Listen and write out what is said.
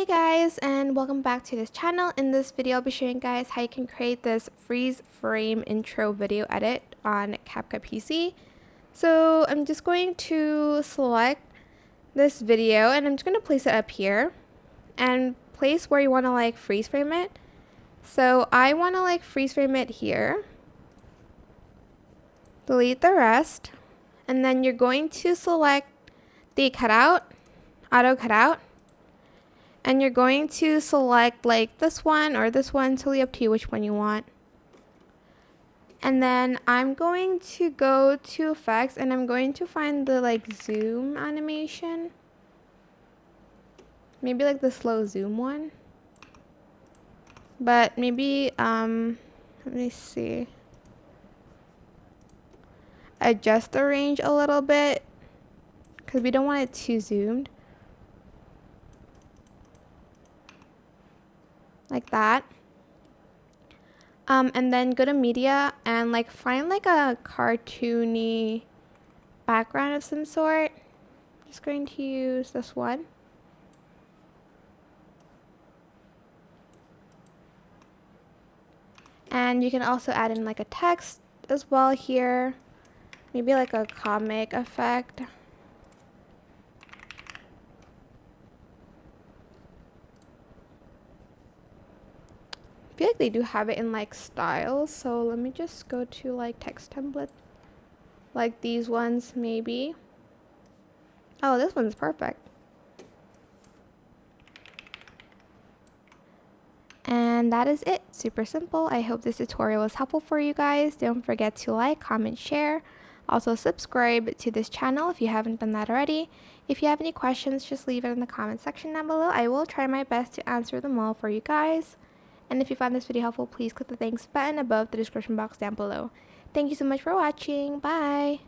Hey guys, and welcome back to this channel. In this video I'll be showing you guys how you can create this freeze frame intro video edit on CapCut PC. So I'm just going to select this video and I'm just going to place it up here and place where you want to freeze frame it. So I want to freeze frame it here, delete the rest, and then you're going to select the cutout, auto cutout, and you're going to select this one or this one, totally up to you which one you want. And then I'm going to go to effects and I'm going to find the zoom animation. Maybe the slow zoom one. But maybe let me see. Adjust the range a little bit because we don't want it too zoomed. Like that. And then go to media and find a cartoony background of some sort. Just going to use this one. And you can also add in a text as well here. Maybe a comic effect. I feel like they do have it in styles, so let me just go to text template, these ones maybe. Oh, this one's perfect. And that is it. Super simple. I hope this tutorial was helpful for you guys. Don't forget to like, comment, share. Also subscribe to this channel if you haven't done that already. If you have any questions, just leave it in the comment section down below. I will try my best to answer them all for you guys. And if you found this video helpful, please click the thanks button above the description box down below. Thank you so much for watching. Bye!